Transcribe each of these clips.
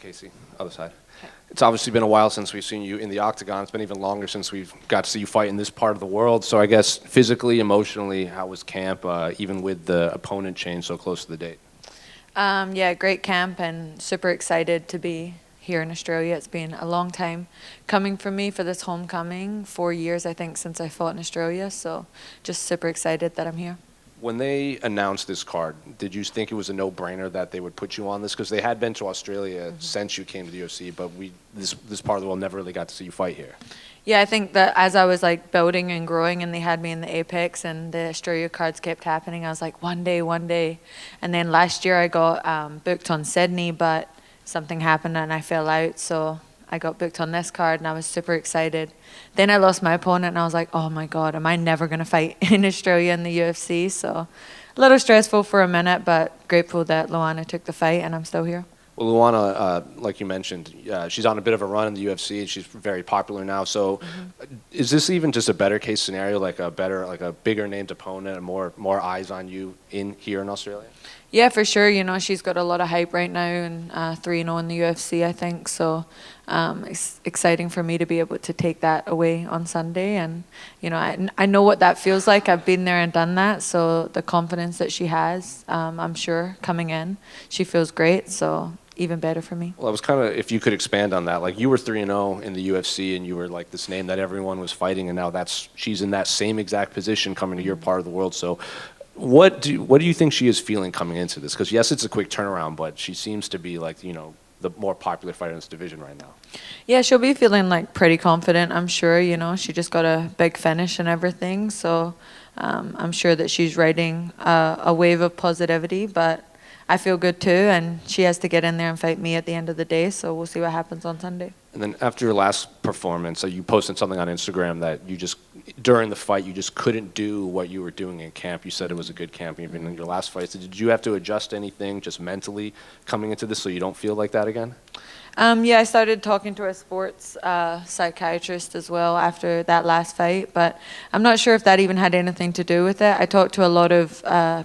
Casey, other side. It's obviously been a while since we've seen you in the octagon. It's been even longer since we've got to see you fight in this part of the world. So I guess physically, emotionally, how was camp, even with the opponent change so close to the date? Yeah, great camp and super excited to be here in Australia. It's been a long time coming for me for this homecoming, 4 years I think since I fought in Australia. So just super excited that I'm here. When they announced this card, did you think it was a no-brainer that they would put you on this? Because they had been to Australia since you came to the UFC, but this part of the world never really got to see you fight here. Yeah, I think that as I was like building and growing and they had me in the Apex and the Australia cards kept happening, I was like, one day, one day. And then last year I got booked on Sydney, but something happened and I fell out. So I got booked on this card and I was super excited. Then I lost my opponent and I was like, oh my God, am I never going to fight in Australia in the UFC? So a little stressful for a minute, but grateful that Luana took the fight and I'm still here. Well, Luana, like you mentioned, she's on a bit of a run in the UFC, and she's very popular now. So, is this even just a better case scenario, like a bigger named opponent, and more eyes on you here in Australia? Yeah, for sure. You know, she's got a lot of hype right now and 3-0 in the UFC, I think. So it's exciting for me to be able to take that away on Sunday. And, you know, I know what that feels like. I've been there and done that. So the confidence that she has, I'm sure, coming in, she feels great. So even better for me. Well, I was kind of, if you could expand on that, like you were 3-0 in the UFC and you were like this name that everyone was fighting, and now she's in that same exact position coming to your part of the world. So what do you think she is feeling coming into this? Because yes, it's a quick turnaround, but she seems to be like, you know, the more popular fighter in this division right now. Yeah, she'll be feeling like pretty confident, I'm sure. You know, she just got a big finish and everything. So I'm sure that she's riding a wave of positivity, but I feel good too, and she has to get in there and fight me at the end of the day, so we'll see what happens on Sunday. And then after your last performance, you posted something on Instagram that during the fight, you just couldn't do what you were doing in camp. You said it was a good camp, even in your last fight. So did you have to adjust anything just mentally coming into this so you don't feel like that again? Yeah, I started talking to a sports psychiatrist as well after that last fight, but I'm not sure if that even had anything to do with it. I talked to a lot of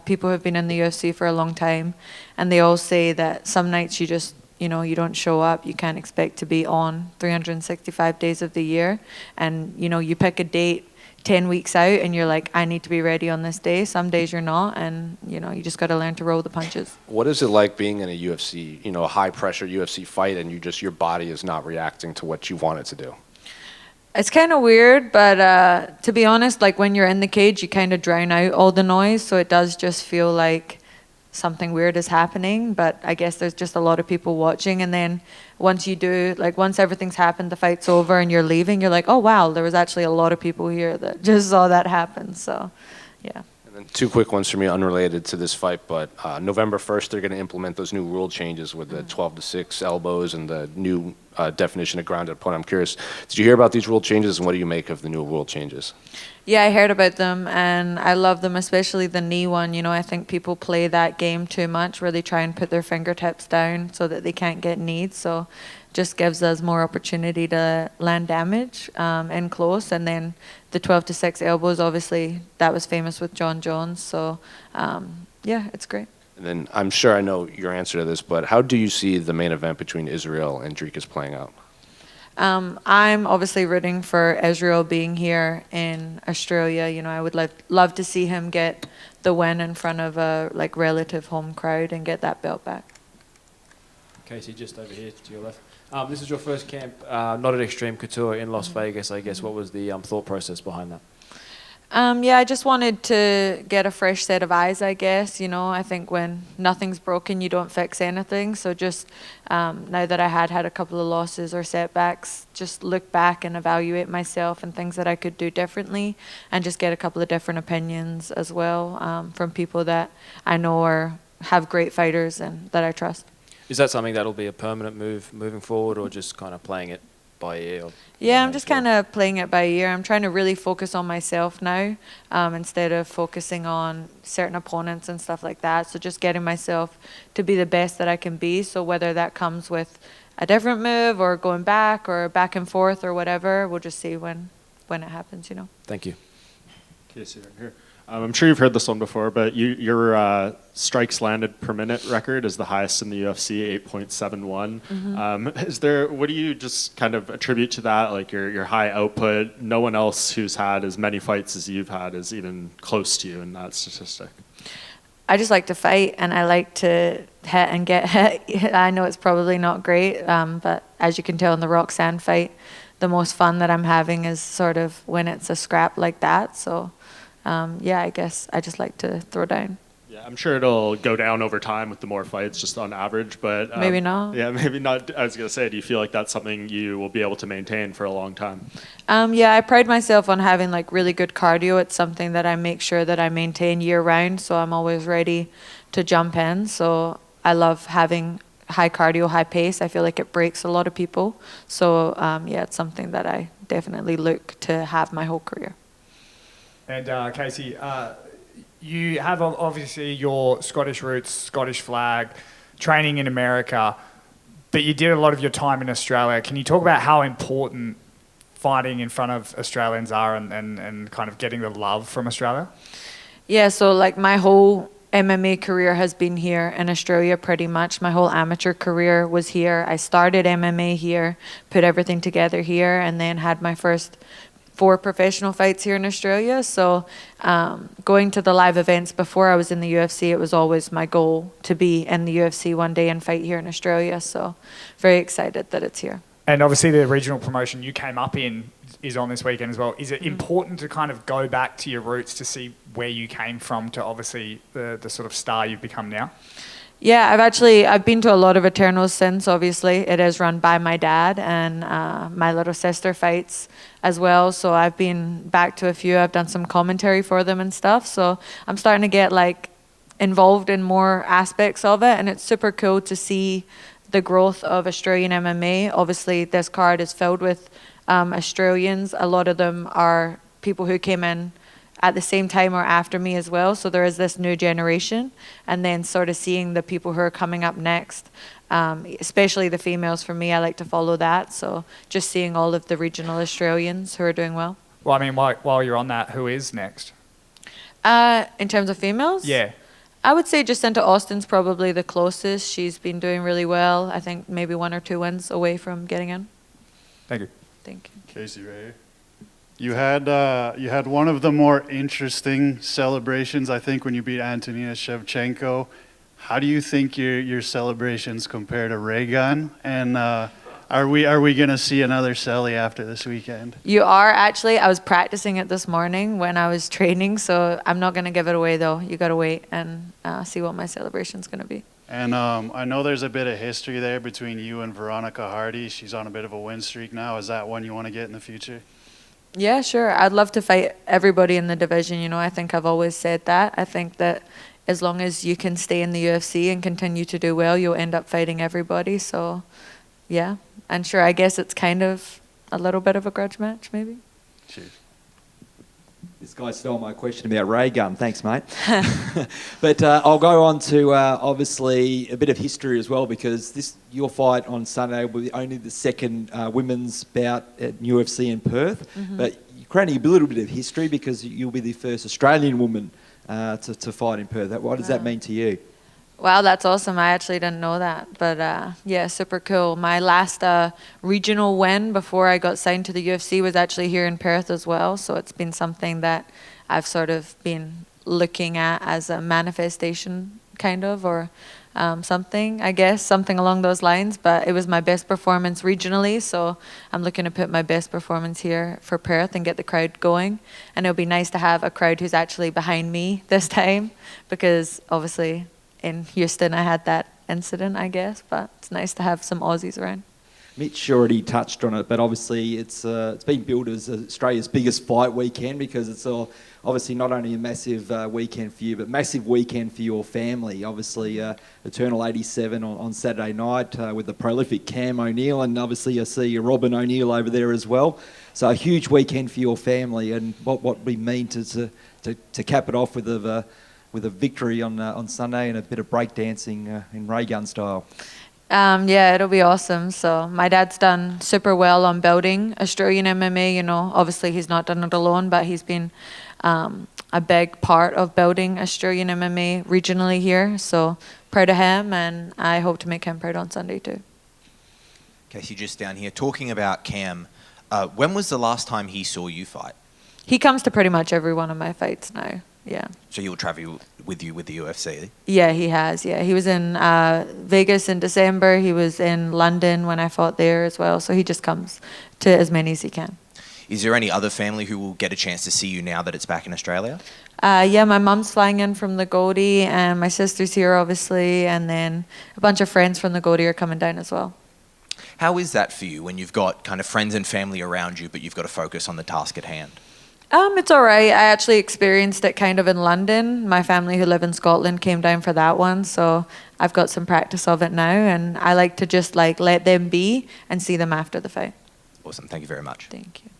people who have been in the UFC for a long time, and they all say that some nights you just, you know, you don't show up. You can't expect to be on 365 days of the year, and, you know, you pick a date 10 weeks out and you're like, I need to be ready on this day. Some days you're not, and, you know, you just got to learn to roll the punches. What is it like being in a UFC, you know, a high pressure UFC fight, and your body is not reacting to what you want it to do? It's kind of weird, but to be honest, like when you're in the cage, you kind of drown out all the noise, so it does just feel like something weird is happening, but I guess there's just a lot of people watching, and then once everything's happened, the fight's over and you're leaving, you're like, oh wow, there was actually a lot of people here that just saw that happen. So yeah. And then two quick ones for me unrelated to this fight, but November 1st they're going to implement those new rule changes with the 12-6 elbows and the new definition of grounded opponent. I'm curious, did you hear about these rule changes, and what do you make of the new rule changes? Yeah, I heard about them and I love them, especially the knee one. You know, I think people play that game too much where they try and put their fingertips down so that they can't get kneed. So just gives us more opportunity to land damage in close. And then the 12-6 elbows, obviously, that was famous with John Jones. So yeah, it's great. And then I'm sure I know your answer to this, but how do you see the main event between Israel and Dricus playing out? I'm obviously rooting for Israel being here in Australia. You know, I would love to see him get the win in front of a relative home crowd and get that belt back. Casey, just over here to your left. This is your first camp, not at Extreme Couture in Las Vegas, I guess. What was the thought process behind that? Yeah, I just wanted to get a fresh set of eyes, I guess. You know, I think when nothing's broken, you don't fix anything. So just now that I had a couple of losses or setbacks, just look back and evaluate myself and things that I could do differently, and just get a couple of different opinions as well from people that I know have great fighters and that I trust. Is that something that'll be a permanent move moving forward, or just kind of playing it by ear? Yeah, I'm just kind of playing it by ear. I'm trying to really focus on myself now instead of focusing on certain opponents and stuff like that. So just getting myself to be the best that I can be. So whether that comes with a different move or going back or back and forth or whatever, we'll just see when it happens, you know. Thank you. Casey, right here. I'm sure you've heard this one before, but your strikes landed per minute record is the highest in the UFC, 8.71. What do you just kind of attribute to that? Like your high output, no one else who's had as many fights as you've had is even close to you in that statistic. I just like to fight, and I like to hit and get hit. I know it's probably not great, but as you can tell in the Roxanne fight, the most fun that I'm having is sort of when it's a scrap like that. So, yeah, I guess I just like to throw down. Yeah, I'm sure it'll go down over time with the more fights, just on average, but Maybe not. Yeah, maybe not. I was gonna say, do you feel like that's something you will be able to maintain for a long time? Yeah, I pride myself on having like really good cardio. It's something that I make sure that I maintain year round, so I'm always ready to jump in. So I love having high cardio, high pace. I feel like it breaks a lot of people. So yeah, it's something that I definitely look to have my whole career. And Casey, you have obviously your Scottish roots, Scottish flag, training in America, but you did a lot of your time in Australia. Can you talk about how important fighting in front of Australians are and kind of getting the love from Australia? Yeah, so like my whole MMA career has been here in Australia pretty much. My whole amateur career was here. I started MMA here, put everything together here, and then had my first 4 professional fights here in Australia. So going to the live events before I was in the UFC, it was always my goal to be in the UFC one day and fight here in Australia. So very excited that it's here. And obviously the regional promotion you came up in is on this weekend as well. Is it important to kind of go back to your roots to see where you came from to obviously the sort of star you've become now? Yeah, I've been to a lot of Eternals since, obviously. It is run by my dad, and my little sister fights as well. So I've been back to a few. I've done some commentary for them and stuff. So I'm starting to get like involved in more aspects of it, and it's super cool to see the growth of Australian MMA. Obviously, this card is filled with Australians. A lot of them are people who came in at the same time or after me as well. So there is this new generation, and then sort of seeing the people who are coming up next, especially the females. For me, I like to follow that. So just seeing all of the regional Australians who are doing well. Well, I mean, while you're on that, who is next? In terms of females? Yeah. I would say Jacinta Austin's probably the closest. She's been doing really well. I think maybe 1 or 2 wins away from getting in. Thank you. Thank you. Casey, right here. You had one of the more interesting celebrations, I think, when you beat Antonina Shevchenko. How do you think your celebrations compare to Raygun? And are we going to see another celly after this weekend? You are actually. I was practicing it this morning when I was training, so I'm not going to give it away though. You got to wait and see what my celebration's going to be. And I know there's a bit of history there between you and Veronica Hardy. She's on a bit of a win streak now. Is that one you want to get in the future? Yeah, sure. I'd love to fight everybody in the division. You know, I think I've always said that. I think that as long as you can stay in the UFC and continue to do well, you'll end up fighting everybody. So, yeah. And sure, I guess it's kind of a little bit of a grudge match, maybe. Cheers. This guy stole my question about ray gun. Thanks, mate. But I'll go on to obviously a bit of history as well, because your fight on Sunday will be only the second women's bout at UFC in Perth. Mm-hmm. But you're creating a little bit of history because you'll be the first Australian woman to fight in Perth. What does that mean to you? Wow, that's awesome. I actually didn't know that. But yeah, super cool. My last regional win before I got signed to the UFC was actually here in Perth as well. So it's been something that I've sort of been looking at as a manifestation kind of, or something, I guess, something along those lines. But it was my best performance regionally. So I'm looking to put my best performance here for Perth and get the crowd going. And it'll be nice to have a crowd who's actually behind me this time, because obviously in Houston, I had that incident, I guess, but it's nice to have some Aussies around. Mitch already touched on it, but obviously it's been billed as Australia's biggest fight weekend, because it's obviously not only a massive weekend for you, but massive weekend for your family. Obviously, Eternal 87 on Saturday night with the prolific Cam O'Neill, and obviously I see Robin O'Neill over there as well. So a huge weekend for your family, and what we mean to cap it off with a victory on Sunday and a bit of breakdancing in ray gun style. Yeah, it'll be awesome. So my dad's done super well on building Australian MMA. You know, obviously he's not done it alone, but he's been a big part of building Australian MMA regionally here. So proud of him, and I hope to make him proud on Sunday too. Casey, just down here, talking about Cam, when was the last time he saw you fight? He comes to pretty much every one of my fights now. Yeah. So he'll travel with you with the UFC? Yeah, he has. Yeah, he was in Vegas in December. He was in London when I fought there as well. So he just comes to as many as he can. Is there any other family who will get a chance to see you now that it's back in Australia? Yeah, my mum's flying in from the Goldie, and my sister's here, obviously, and then a bunch of friends from the Goldie are coming down as well. How is that for you when you've got kind of friends and family around you, but you've got to focus on the task at hand? It's all right. I actually experienced it kind of in London. My family who live in Scotland came down for that one, so I've got some practice of it now, and I like to just like let them be and see them after the fight. Awesome. Thank you very much. Thank you.